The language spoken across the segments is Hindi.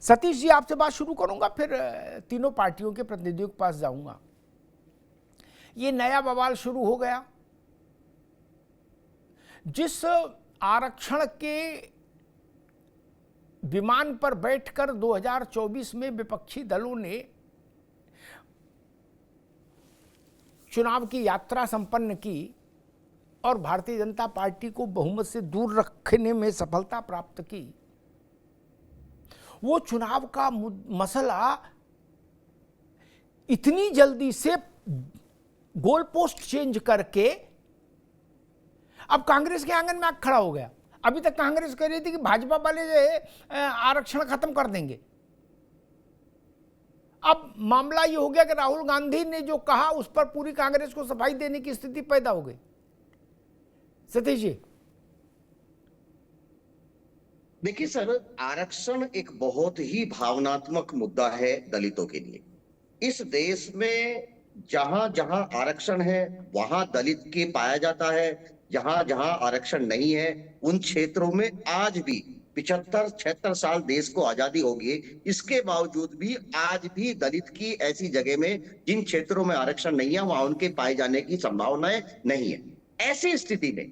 सतीश जी, आपसे बात शुरू करूंगा, फिर तीनों पार्टियों के प्रतिनिधियों के पास जाऊंगा। ये नया बवाल शुरू हो गया। जिस आरक्षण के विमान पर बैठकर 2024 में विपक्षी दलों ने चुनाव की यात्रा संपन्न की और भारतीय जनता पार्टी को बहुमत से दूर रखने में सफलता प्राप्त की, वो चुनाव का मसला इतनी जल्दी से गोल पोस्ट चेंज करके अब कांग्रेस के आंगन में आग खड़ा हो गया। अभी तक कांग्रेस कह रही थी कि भाजपा वाले आरक्षण खत्म कर देंगे। अब मामला ये हो गया कि राहुल गांधी ने जो कहा उस पर पूरी कांग्रेस को सफाई देने की स्थिति पैदा हो गई। सतीश जी, देखिए सर, आरक्षण एक बहुत ही भावनात्मक मुद्दा है दलितों के लिए। इस देश में जहां जहां आरक्षण है वहां दलित के पाया जाता है, जहां जहां आरक्षण नहीं है उन क्षेत्रों में आज भी 75-76 साल देश को आजादी हो गई, इसके बावजूद भी आज भी दलित की ऐसी जगह में जिन क्षेत्रों में आरक्षण नहीं है वहां उनके पाए जाने की संभावनाएं नहीं है। ऐसी स्थिति में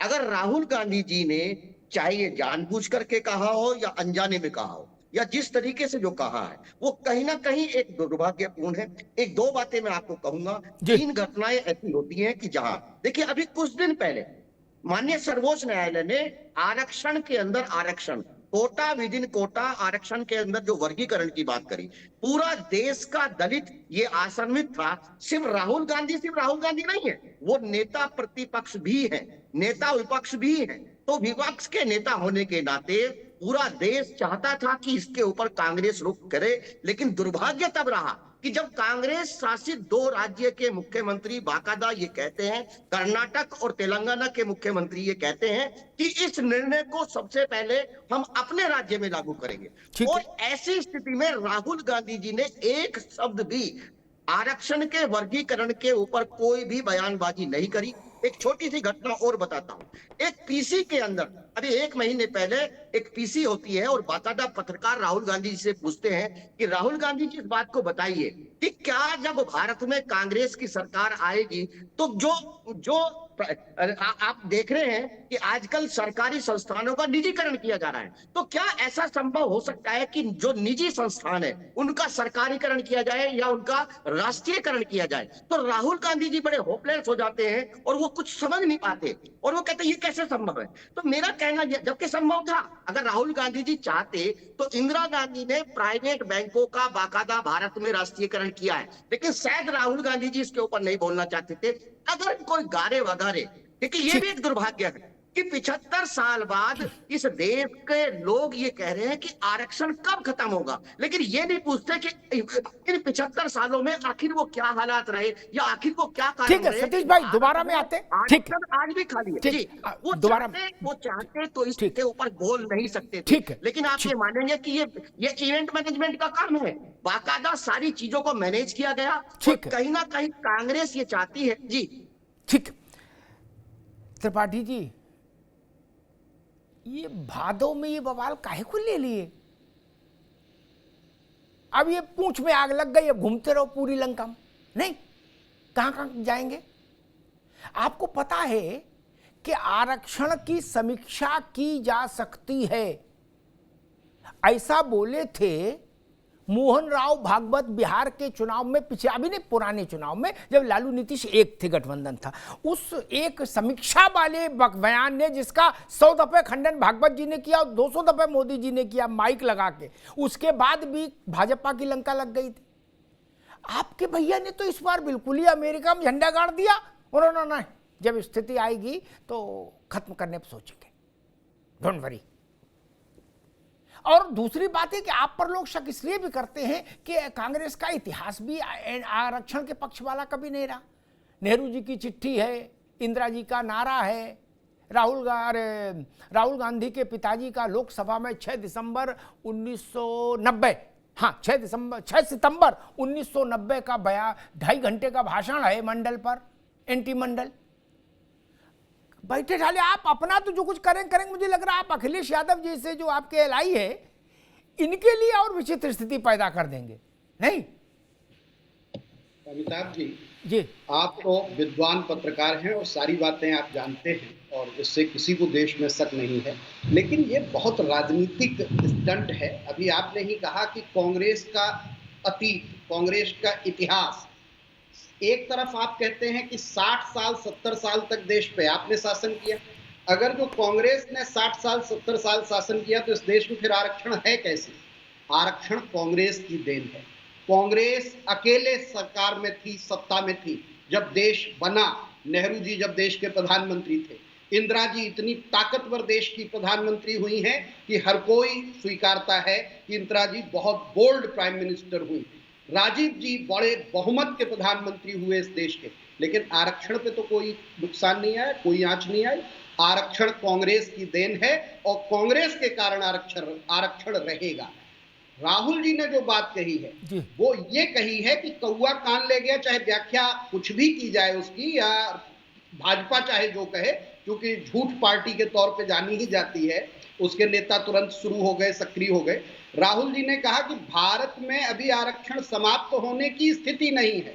अगर राहुल गांधी जी ने चाहे ये जानबूझ करके कहा हो या अनजाने में कहा हो या जिस तरीके से जो कहा है वो कहीं ना कहीं एक दुर्भाग्यपूर्ण है। एक दो बातें मैं आपको कहूंगा। तीन घटनाएं ऐसी होती हैं कि जहां देखिए अभी कुछ दिन पहले माननीय सर्वोच्च न्यायालय ने आरक्षण के अंदर आरक्षण, कोटा विद इन कोटा आरक्षण के अंदर जो वर्गीकरण की बात करी, पूरा देश का दलित ये आशान्वित था। सिर्फ राहुल गांधी नहीं है, वो नेता प्रतिपक्ष भी है, नेता विपक्ष भी है। तो विपक्ष के नेता होने के नाते पूरा देश चाहता था कि इसके ऊपर कांग्रेस रुख करे, लेकिन दुर्भाग्य तब रहा कि जब कांग्रेस शासित दो राज्य के मुख्यमंत्री बाकायदा ये कहते हैं, कर्नाटक और तेलंगाना के मुख्यमंत्री ये कहते हैं कि इस निर्णय को सबसे पहले हम अपने राज्य में लागू करेंगे। और ऐसी स्थिति में राहुल गांधी जी ने एक शब्द भी आरक्षण के वर्गीकरण के ऊपर कोई भी बयानबाजी नहीं करी। एक छोटी सी घटना और बताता हूं। एक पीसी के अंदर अभी 1 महीने पहले एक पीसी होती है और बाकायदा पत्रकार राहुल गांधी जी से पूछते हैं कि राहुल गांधी जी इस बात को बताइए कि क्या जब भारत में कांग्रेस की सरकार आएगी तो जो आप देख रहे हैं कि आजकल सरकारी संस्थानों का निजीकरण किया जा रहा है, तो क्या ऐसा संभव हो सकता है कि जो निजी संस्थान है उनका सरकारीकरण किया जाए या उनका राष्ट्रीयकरण किया जाए? तो राहुल गांधी जी बड़े होपलेस हो जाते हैं और वो कुछ समझ नहीं पाते और वो कहते हैं ये कैसे संभव है। तो मेरा कहना जबकि संभव था, अगर राहुल गांधी जी चाहते तो इंदिरा गांधी ने प्राइवेट बैंकों का बाकायदा भारत में राष्ट्रीयकरण किया है, लेकिन शायद राहुल गांधी जी इसके ऊपर नहीं बोलना चाहते थे। अगर कोई गारे वगारे, क्योंकि ये भी एक दुर्भाग्य है कि 75 साल बाद इस देश के लोग ये कह रहे हैं कि आरक्षण कब खत्म होगा, लेकिन ये नहीं पूछते कि इन 75 सालों में आखिर वो क्या हालात रहे या आखिर वो क्या कारण रहे। ठीक है सतीश भाई, दोबारा में आते। ठीक है, आज भी खाली है जी। वो चाहते तो इसके ऊपर बोल नहीं सकते थे, लेकिन आप ये मानेंगे कि ये इवेंट मैनेजमेंट का काम है, बाकायदा सारी चीजों को मैनेज किया गया। कहीं ना कहीं कांग्रेस ये चाहती है जी। ठीक, त्रिपाठी जी, ये भादों में ये बवाल काहे को ले लिए? अब ये पूंछ में आग लग गई, अब घूमते रहो पूरी लंका में, नहीं कहां कहां जाएंगे? आपको पता है कि आरक्षण की समीक्षा की जा सकती है, ऐसा बोले थे मोहन राव भागवत बिहार के चुनाव में, पीछे अभी नहीं पुराने चुनाव में, जब लालू नीतीश एक थे, गठबंधन था, उस एक समीक्षा वाले बयान ने जिसका 100 दफे खंडन भागवत जी ने किया और 200 दफे मोदी जी ने किया माइक लगा के, उसके बाद भी भाजपा की लंका लग गई थी। आपके भैया ने तो इस बार बिल्कुल ही अमेरिका में झंडा गाड़ दिया, उन्होंने नहीं, जब स्थिति आएगी तो खत्म करने पर सोचेंगे, डोंट वरी। और दूसरी बात है कि आप पर लोग शक इसलिए भी करते हैं कि कांग्रेस का इतिहास भी आरक्षण के पक्ष वाला कभी नहीं रहा। नेहरू जी की चिट्ठी है, इंदिरा जी का नारा है, राहुल गांधी के पिताजी का लोकसभा में 6 दिसंबर 1990, हाँ 6 सितंबर 1990 का 2.5 घंटे का भाषण है मंडल पर, एनटी मंडल। बैठे ठाले आप अपना तो जो कुछ करेंगे, मुझे लग रहा है आप अखिलेश यादव जी से जो आपके एलआई है इनके लिए और विचित्र स्थिति पैदा कर देंगे। नहीं अमिताभ जी, जी आप तो विद्वान पत्रकार हैं और सारी बातें आप जानते हैं और इससे किसी को देश में शक नहीं है, लेकिन ये बहुत राजनीतिक स्टंट है। अभी आपने ही कहा कि कांग्रेस का अतीत, कांग्रेस का इतिहास, एक तरफ आप कहते हैं कि 60 साल 70 साल तक देश पे आपने शासन किया। अगर जो कांग्रेस ने 60 साल 70 साल शासन किया तो इस देश में फिर आरक्षण है कैसे? आरक्षण कांग्रेस की देन है। कांग्रेस अकेले सरकार में थी, सत्ता में थी जब देश बना। नेहरू जी जब देश के प्रधानमंत्री थे, इंदिरा जी इतनी ताकतवर देश की प्रधानमंत्री हुई हैं कि हर कोई स्वीकारता है कि इंदिरा जी बहुत बोल्ड प्राइम मिनिस्टर हुई। राजीव जी बड़े बहुमत के प्रधानमंत्री हुए इस देश के, लेकिन आरक्षण पे तो कोई नुकसान नहीं आया, कोई आंच नहीं आई। आरक्षण कांग्रेस की देन है और कांग्रेस के कारण आरक्षण रहेगा। राहुल जी ने जो बात कही है वो ये कही है कि कौआ कान ले गया, चाहे व्याख्या कुछ भी की जाए उसकी, या भाजपा चाहे जो कहे, क्योंकि झूठ पार्टी के तौर पे जानी ही जाती है, उसके नेता तुरंत शुरू हो गए, सक्रिय हो गए। राहुल जी ने कहा कि भारत में अभी आरक्षण समाप्त होने की स्थिति नहीं है,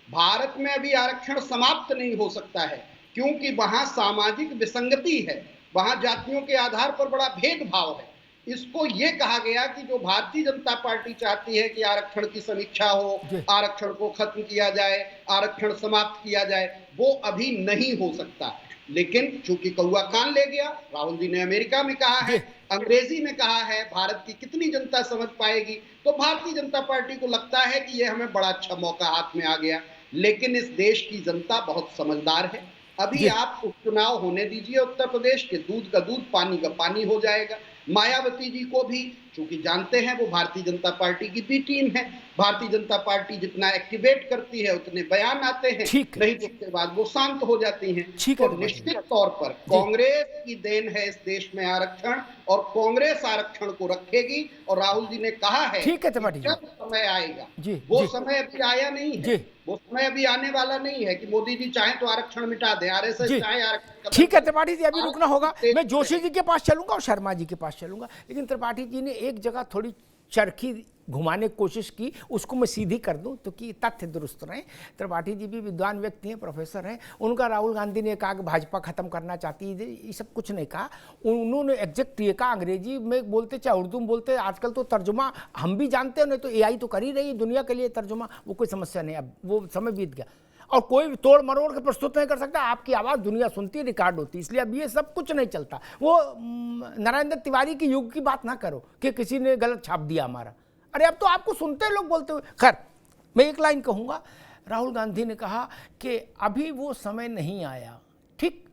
भारत में अभी आरक्षण समाप्त नहीं हो सकता है, क्योंकि वहां सामाजिक विसंगति है, वहां जातियों के आधार पर बड़ा भेदभाव है। इसको ये कहा गया कि जो भारतीय जनता पार्टी चाहती है कि आरक्षण की समीक्षा हो, आरक्षण को खत्म किया जाए, आरक्षण समाप्त किया जाए, वो अभी नहीं हो सकता। लेकिन चूंकि कौआ कान ले गया, राहुल जी ने अमेरिका में कहा है, अंग्रेजी में कहा है, भारत की कितनी जनता समझ पाएगी, तो भारतीय जनता पार्टी को लगता है कि ये हमें बड़ा अच्छा मौका हाथ में आ गया। लेकिन इस देश की जनता बहुत समझदार है। अभी आप उपचुनाव होने दीजिए उत्तर प्रदेश के, दूध का दूध पानी का पानी हो जाएगा। मायावती जी को भी, चूंकि जानते हैं वो भारतीय जनता पार्टी की बी टीम है, भारतीय जनता पार्टी जितना एक्टिवेट करती है उतने बयान आते हैं, नहीं तो उसके बाद वो शांत हो जाती हैं। तो निश्चित तौर पर कांग्रेस की देन है इस देश में आरक्षण, और कांग्रेस आरक्षण को रखेगी। और राहुल जी ने कहा है जब समय आएगा, वो समय अभी आया नहीं है, वो समय अभी आने वाला नहीं है कि मोदी जी चाहे तो आरक्षण मिटा दें, आरएसएस चाहे आरक्षण। ठीक है त्रिपाठी जी, अभी रुकना होगा, मैं जोशी जी के पास चलूंगा और शर्मा जी के पास चलूंगा, लेकिन त्रिपाठी जी ने एक जगह थोड़ी चरखी घुमाने की कोशिश की, उसको मैं सीधी कर दूं तो कि तथ्य दुरुस्त रहें। त्रिपाठी जी भी विद्वान व्यक्ति हैं, प्रोफेसर हैं। उनका राहुल गांधी ने कहा कि भाजपा खत्म करना चाहती है, ये सब कुछ नहीं कहा उन्होंने। एग्जैक्ट ये कहा, अंग्रेजी में बोलते चाहे उर्दू में बोलते, आजकल तो तर्जुमा हम भी जानते हैं, नहीं तो एआई तो कर ही रही है दुनिया के लिए तर्जुमा, वो कोई समस्या नहीं। अब वो समय बीत गया और कोई तोड़ मरोड़ के प्रस्तुत नहीं कर सकता। आपकी आवाज़ दुनिया सुनती है, रिकॉर्ड होती है, इसलिए अब ये सब कुछ नहीं चलता। वो नारायण तिवारी के युग की बात ना करो कि किसी ने गलत छाप दिया हमारा। अरे अब तो आपको सुनते लोग बोलते हुए। खैर, मैं एक लाइन कहूँगा, राहुल गांधी ने कहा कि अभी वो समय नहीं आया। ठीक,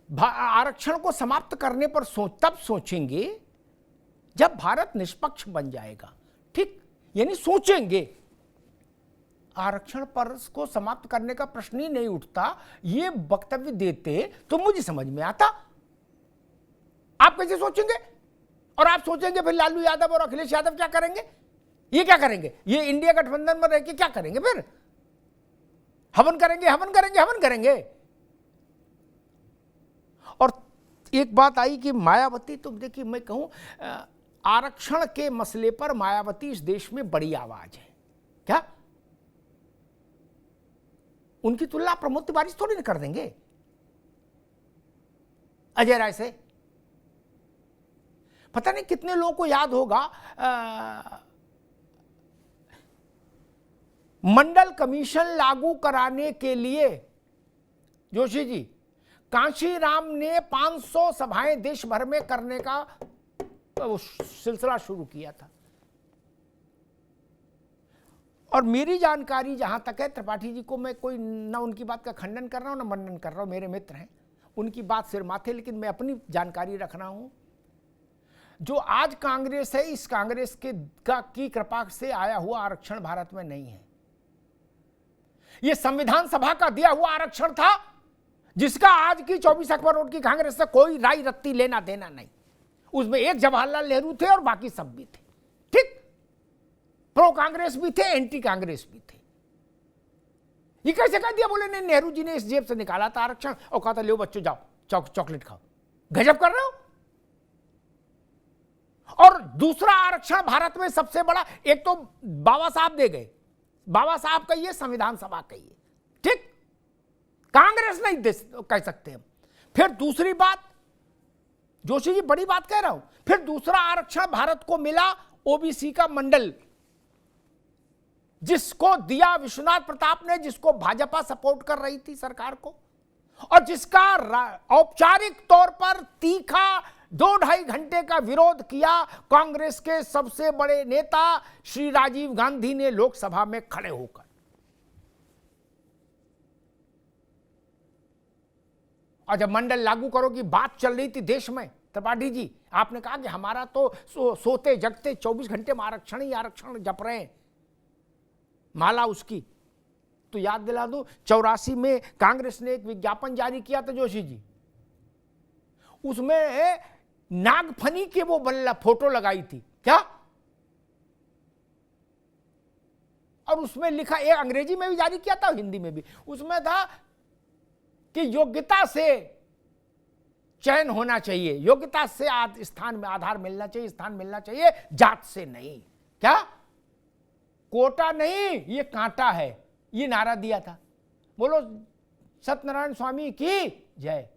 आरक्षण को समाप्त करने पर तब सोचेंगे जब भारत निष्पक्ष बन जाएगा। ठीक, यानी सोचेंगे, आरक्षण पर को समाप्त करने का प्रश्न ही नहीं उठता। ये वक्तव्य देते तो मुझे समझ में आता। आप कैसे सोचेंगे? और आप सोचेंगे फिर लालू यादव और अखिलेश यादव क्या करेंगे? ये क्या करेंगे? ये इंडिया गठबंधन में रह के क्या करेंगे? फिर हवन करेंगे, हवन करेंगे, हवन करेंगे। और एक बात आई कि मायावती, तो देखिए मैं कहूं, आरक्षण के मसले पर मायावती इस देश में बड़ी आवाज है। क्या उनकी तुलना प्रमोद तिवारी थोड़ी ना कर देंगे, अजय राय से? पता नहीं कितने लोगों को याद होगा, मंडल कमीशन लागू कराने के लिए जोशी जी, कांशीराम ने 500 सभाएं देश भर में करने का सिलसिला शुरू किया था। और मेरी जानकारी जहां तक है, त्रिपाठी जी को मैं कोई ना उनकी बात का खंडन कर रहा हूं ना मनन कर रहा हूं, मेरे मित्र हैं, उनकी बात सिर माथे, लेकिन मैं अपनी जानकारी रख रहा हूं। जो आज कांग्रेस है, इस कांग्रेस की कृपा से आया हुआ आरक्षण भारत में नहीं है। यह संविधान सभा का दिया हुआ आरक्षण था, जिसका आज की 24 अखबार की कांग्रेस से कोई राय रत्ती लेना देना नहीं। उसमें एक जवाहरलाल नेहरू थे और बाकी सब भी थे। ठीक, प्रो कांग्रेस भी थे, एंटी कांग्रेस भी थे। ये कैसे कह दिया? बोले नहीं, नेहरू जी ने इस जेब से निकाला था आरक्षण और कहा था लो बच्चों जाओ चॉकलेट खाओ। गजब कर रहे हो। दूसरा आरक्षण भारत में सबसे बड़ा, एक तो बाबा साहब दे गए, बाबा साहब कहिए, संविधान सभा कहिए, ठीक, कांग्रेस नहीं दे कह सकते हम। फिर दूसरी बात, जोशी जी बड़ी बात कह रहा हूं, फिर दूसरा आरक्षण भारत को मिला ओबीसी का मंडल, जिसको दिया विश्वनाथ प्रताप ने, जिसको भाजपा सपोर्ट कर रही थी सरकार को, और जिसका औपचारिक तौर पर तीखा 2-2.5 घंटे का विरोध किया कांग्रेस के सबसे बड़े नेता श्री राजीव गांधी ने लोकसभा में खड़े होकर। और जब मंडल लागू करो की बात चल रही थी देश में, त्रिपाठी जी आपने कहा कि हमारा तो सोते जगते 24 घंटे में आरक्षण ही आरक्षण जप रहे हैं, माला उसकी। तो याद दिला दूं, 84 में कांग्रेस ने एक विज्ञापन जारी किया था जोशी जी, उसमें नागफनी के वो फोटो लगाई थी क्या, और उसमें लिखा, एक अंग्रेजी में भी जारी किया था, हिंदी में भी, उसमें था कि योग्यता से चयन होना चाहिए, योग्यता से स्थान में आधार मिलना चाहिए, स्थान मिलना चाहिए, जात से नहीं। क्या कोटा नहीं, ये कांटा है, ये नारा दिया था। बोलो सत्यनारायण स्वामी की जय।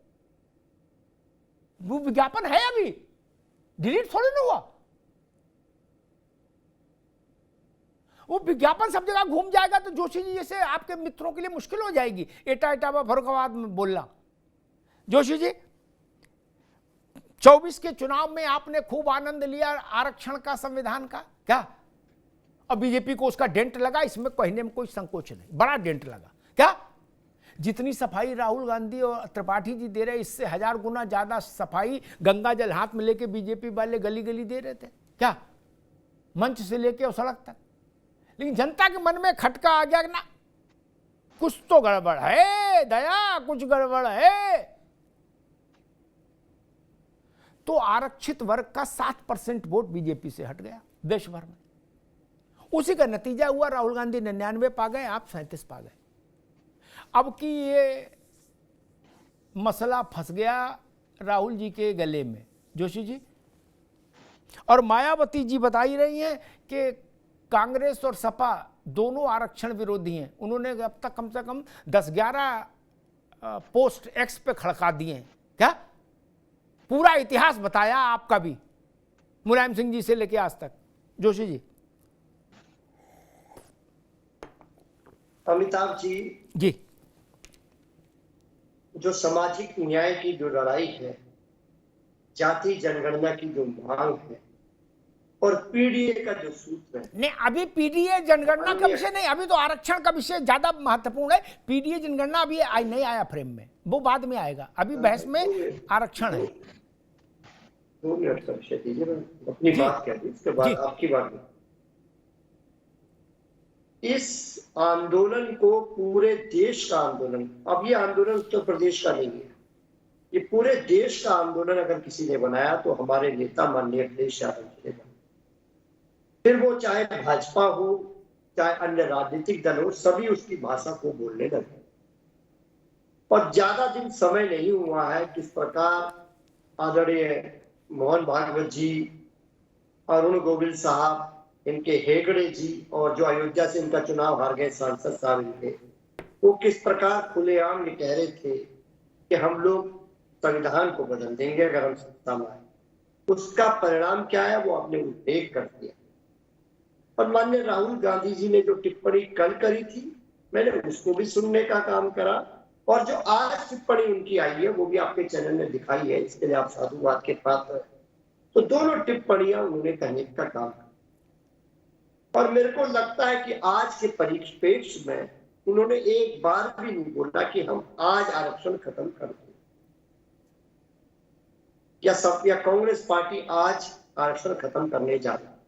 वो विज्ञापन है अभी, डिलीट थोड़ी ना हुआ, वो विज्ञापन सब जगह घूम जाएगा तो जोशी जी जैसे आपके मित्रों के लिए मुश्किल हो जाएगी एटा इटावा फरुखाबाद में बोलना। जोशी जी 24 के चुनाव में आपने खूब आनंद लिया आरक्षण का, संविधान का, क्या, और बीजेपी को उसका डेंट लगा, इसमें कहने में कोई संकोच नहीं, बड़ा डेंट लगा। क्या जितनी सफाई राहुल गांधी और त्रिपाठी जी दे रहे, इससे 1000 गुना ज्यादा सफाई गंगा जल हाथ में लेके बीजेपी वाले गली गली दे रहे थे, क्या, मंच से लेके और सड़क तक। लेकिन जनता के मन में खटका आ गया ना, कुछ तो गड़बड़ है दया, कुछ गड़बड़ है। तो आरक्षित वर्ग का 7% वोट बीजेपी से हट गया देश भर में। उसी का नतीजा हुआ, राहुल गांधी 99 पा गए, आप 37 पा गए। अब कि ये मसला फंस गया राहुल जी के गले में जोशी जी, और मायावती जी बता ही रही हैं कि कांग्रेस और सपा दोनों आरक्षण विरोधी हैं। उन्होंने अब तक कम से कम 10-11 पोस्ट एक्स पे खड़का दिए हैं, क्या, पूरा इतिहास बताया आपका भी, मुलायम सिंह जी से लेके आज तक। जोशी जी। अमिताभ जी, जो सामाजिक न्याय की जो लड़ाई है, जाति जनगणना की जो मांग है, और पीडीए का जो सूत्र है, नहीं अभी पीडीए जनगणना का विषय नहीं, अभी तो आरक्षण का विषय ज्यादा महत्वपूर्ण है। पीडीए जनगणना अभी नहीं आया फ्रेम में, वो बाद में आएगा, अभी बहस में आरक्षण है। 2 मिनट का विषय दीजिए, मैं अपनी बात कह दी, उसके बाद आपकी बात। इस आंदोलन को पूरे देश का आंदोलन, अब ये आंदोलन उत्तर प्रदेश का नहीं है, ये पूरे देश का आंदोलन अगर किसी ने बनाया तो हमारे नेता माननीय अखिलेश यादव जी ने बनाया। फिर वो चाहे भाजपा हो चाहे अन्य राजनीतिक दल हो, सभी उसकी भाषा को बोलने लगे। और ज्यादा दिन समय नहीं हुआ है किस प्रकार आदरणीय मोहन भागवत जी, अरुण गोविल साहब, इनके हेगड़े जी, और जो अयोध्या से इनका चुनाव हार गए सांसद साहब इनके, वो किस प्रकार खुलेआम ये कह रहे थे कि हम लोग संविधान को बदल देंगे अगर हम सत्ता में आए। उसका परिणाम क्या है वो आपने उल्लेख कर दिया। और माननीय राहुल गांधी जी ने जो टिप्पणी कल करी थी, मैंने उसको भी सुनने का काम करा, और जो आज टिप्पणी उनकी आई है वो भी आपके चैनल में दिखाई है, इसके लिए आप साधुवाद के पात्र हैं। तो दोनों टिप्पणियां उन्होंने कहने का काम किया, और मेरे को लगता है कि आज के परिप्रेक्ष्य में उन्होंने एक बार भी नहीं बोला कि हम आज आरक्षण खत्म कर दें, या कांग्रेस पार्टी आज आरक्षण खत्म करने जा रही है।